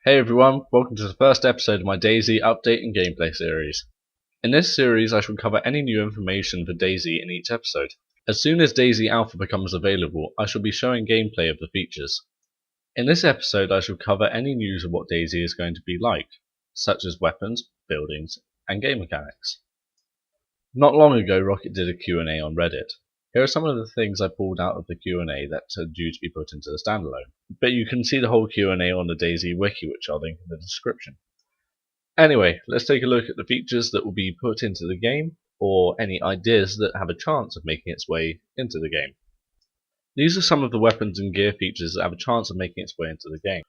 Hey everyone, welcome to the first episode of my DayZ update and gameplay series. In this series I shall cover any new information for DayZ in each episode. As soon as DayZ Alpha becomes available, I shall be showing gameplay of the features. In this episode I shall cover any news of what DayZ is going to be like, such as weapons, buildings, and game mechanics. Not long ago Rocket did a Q&A on Reddit. Here are some of the things I pulled out of the Q&A that are due to be put into the standalone, but you can see the whole Q&A on the DayZ wiki, which I'll link in the description. Anyway, let's take a look at the features that will be put into the game, or any ideas that have a chance of making its way into the game. These are some of the weapons and gear features that have a chance of making its way into the game.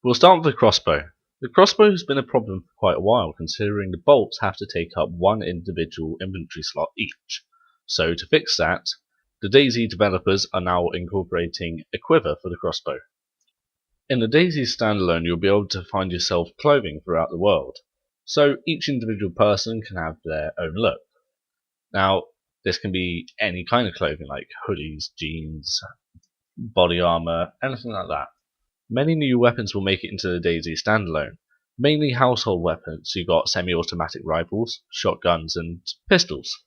We'll start with the crossbow. The crossbow has been a problem for quite a while, considering the bolts have to take up one individual inventory slot each. So to fix that, the DayZ developers are now incorporating a quiver for the crossbow. In the DayZ standalone, you'll be able to find yourself clothing throughout the world, so each individual person can have their own look. Now, this can be any kind of clothing like hoodies, jeans, body armor, anything like that. Many new weapons will make it into the DayZ standalone, mainly household weapons. You've got semi-automatic rifles, shotguns, and pistols.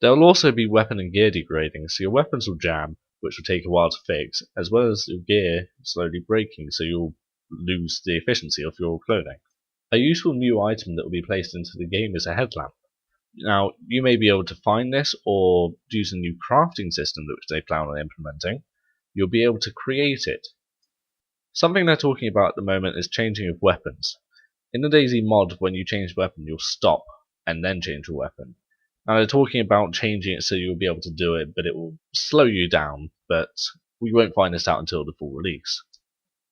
There will also be weapon and gear degrading, so your weapons will jam, which will take a while to fix, as well as your gear slowly breaking, so you'll lose the efficiency of your clothing. A useful new item that will be placed into the game is a headlamp. Now, you may be able to find this, or use a new crafting system which they plan on implementing. You'll be able to create it. Something they're talking about at the moment is changing of weapons. In the DayZ mod, when you change weapon, you'll stop and then change your weapon. Now they're talking about changing it so you'll be able to do it, but it will slow you down, but we won't find this out until the full release.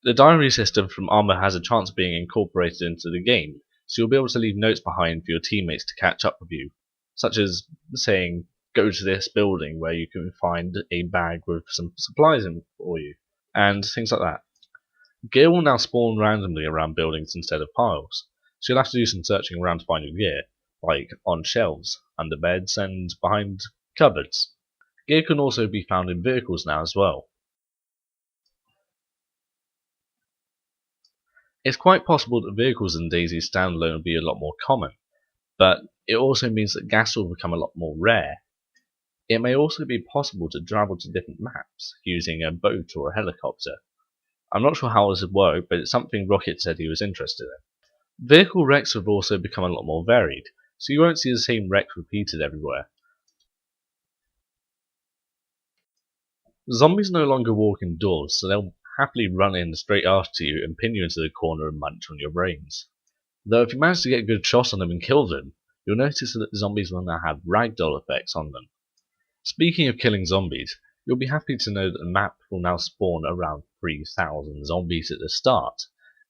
The diary system from Armor has a chance of being incorporated into the game, so you'll be able to leave notes behind for your teammates to catch up with you, such as saying, go to this building where you can find a bag with some supplies in for you, and things like that. Gear will now spawn randomly around buildings instead of piles, so you'll have to do some searching around to find your gear, like on shelves, under beds, and behind cupboards. Gear can also be found in vehicles now as well. It's quite possible that vehicles in DayZ standalone will be a lot more common, but it also means that gas will become a lot more rare. It may also be possible to travel to different maps using a boat or a helicopter. I'm not sure how this would work, but it's something Rocket said he was interested in. Vehicle wrecks have also become a lot more varied, so you won't see the same wreck repeated everywhere. Zombies no longer walk indoors, so they'll happily run in straight after you and pin you into the corner and munch on your brains. Though if you manage to get a good shot on them and kill them, you'll notice that the zombies will now have ragdoll effects on them. Speaking of killing zombies, you'll be happy to know that the map will now spawn around 3,000 zombies at the start.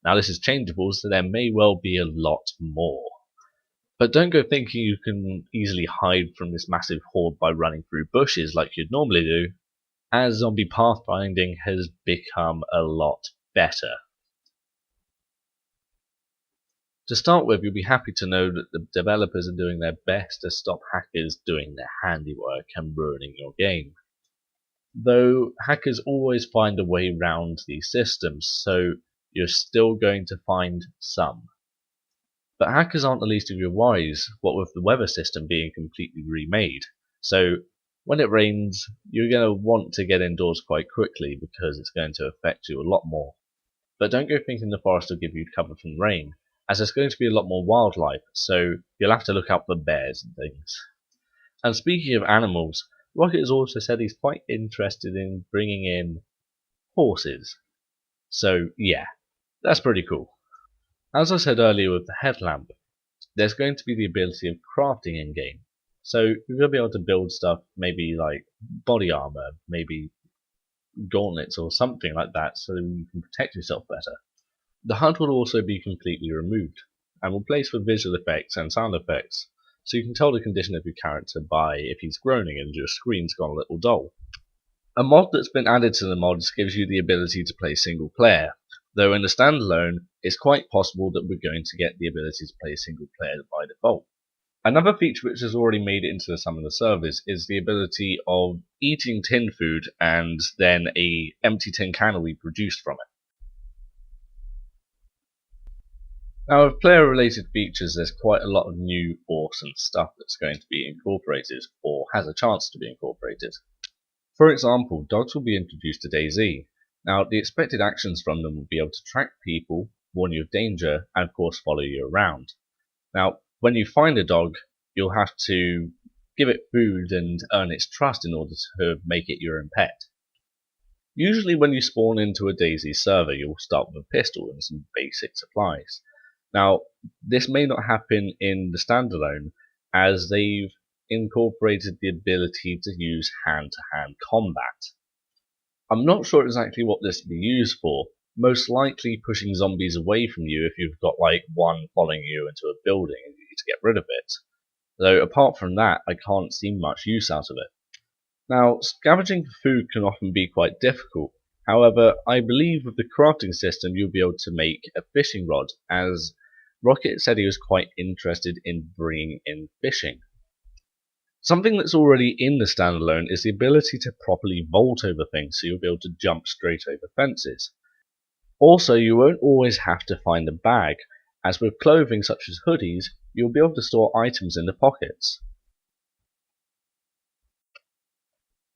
Now this is changeable, so there may well be a lot more. But don't go thinking you can easily hide from this massive horde by running through bushes like you'd normally do, as zombie pathfinding has become a lot better. To start with, you'll be happy to know that the developers are doing their best to stop hackers doing their handiwork and ruining your game. Though hackers always find a way around these systems, so you're still going to find some. But hackers aren't the least of your worries, what with the weather system being completely remade. So when it rains, you're going to want to get indoors quite quickly because it's going to affect you a lot more. But don't go thinking the forest will give you cover from rain, as there's going to be a lot more wildlife, so you'll have to look out for bears and things. And speaking of animals, Rocket has also said he's quite interested in bringing in horses. So yeah, that's pretty cool. As I said earlier with the headlamp, there's going to be the ability of crafting in-game. So you're going to be able to build stuff, maybe like body armor, maybe gauntlets or something like that, so you can protect yourself better. The HUD will also be completely removed, and replaced with visual effects and sound effects, so you can tell the condition of your character by if he's groaning and your screen's gone a little dull. A mod that's been added to the mods gives you the ability to play single player, though in the standalone, it's quite possible that we're going to get the ability to play single player by default. Another feature which has already made it into some of the servers is the ability of eating tin food and then a empty tin can will be produced from it. Now with player related features, there's quite a lot of new awesome stuff that's going to be incorporated, or has a chance to be incorporated. For example, dogs will be introduced to DayZ. Now the expected actions from them will be able to track people, warn you of danger, and of course follow you around. Now when you find a dog, you'll have to give it food and earn its trust in order to make it your own pet. Usually when you spawn into a DayZ server, you'll start with a pistol and some basic supplies. Now, this may not happen in the standalone, as they've incorporated the ability to use hand-to-hand combat. I'm not sure exactly what this will be used for, most likely pushing zombies away from you if you've got like one following you into a building and you need to get rid of it. Though apart from that, I can't see much use out of it. Now, scavenging for food can often be quite difficult. However, I believe with the crafting system you'll be able to make a fishing rod, as Rocket said he was quite interested in bringing in fishing. Something that's already in the standalone is the ability to properly vault over things, so you'll be able to jump straight over fences. Also, you won't always have to find a bag, as with clothing such as hoodies, you'll be able to store items in the pockets.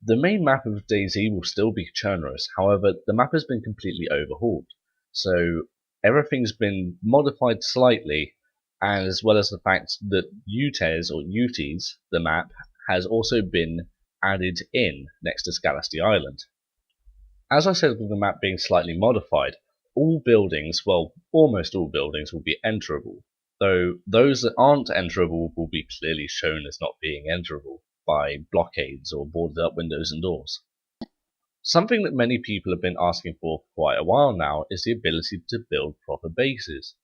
The main map of DayZ will still be Chernarus, however the map has been completely overhauled, so everything's been modified slightly, as well as the fact that Utes or Utes, the map, has also been added in next to Scalasty Island. As I said with the map being slightly modified, all buildings, well almost all buildings, will be enterable, though those that aren't enterable will be clearly shown as not being enterable by blockades or boarded up windows and doors. Something that many people have been asking for quite a while now is the ability to build proper bases.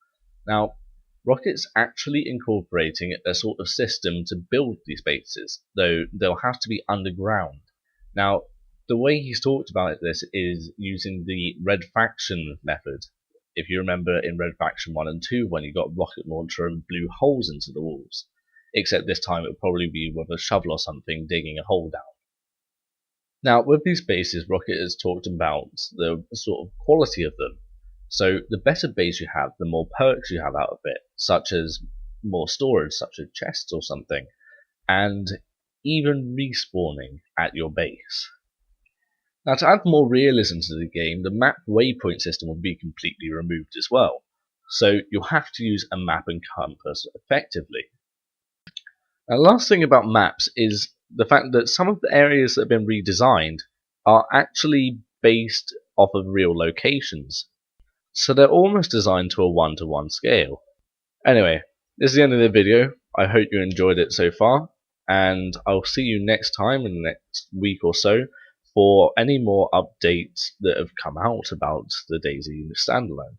Now, Rocket's actually incorporating a sort of system to build these bases, though they'll have to be underground. Now, the way he's talked about this is using the Red Faction method. If you remember in Red Faction 1 and 2 when you got rocket launcher and blew holes into the walls. Except this time it will probably be with a shovel or something digging a hole down. Now, with these bases, Rocket has talked about the sort of quality of them. So, the better base you have, the more perks you have out of it, such as more storage, such as chests or something, and even respawning at your base. Now, to add more realism to the game, the map waypoint system will be completely removed as well. So, you'll have to use a map and compass effectively. Now, the last thing about maps is the fact that some of the areas that have been redesigned are actually based off of real locations. So they're almost designed to a 1-to-1 scale. Anyway, this is the end of the video. I hope you enjoyed it so far, and I'll see you next time in the next week or so for any more updates that have come out about the DayZ standalone.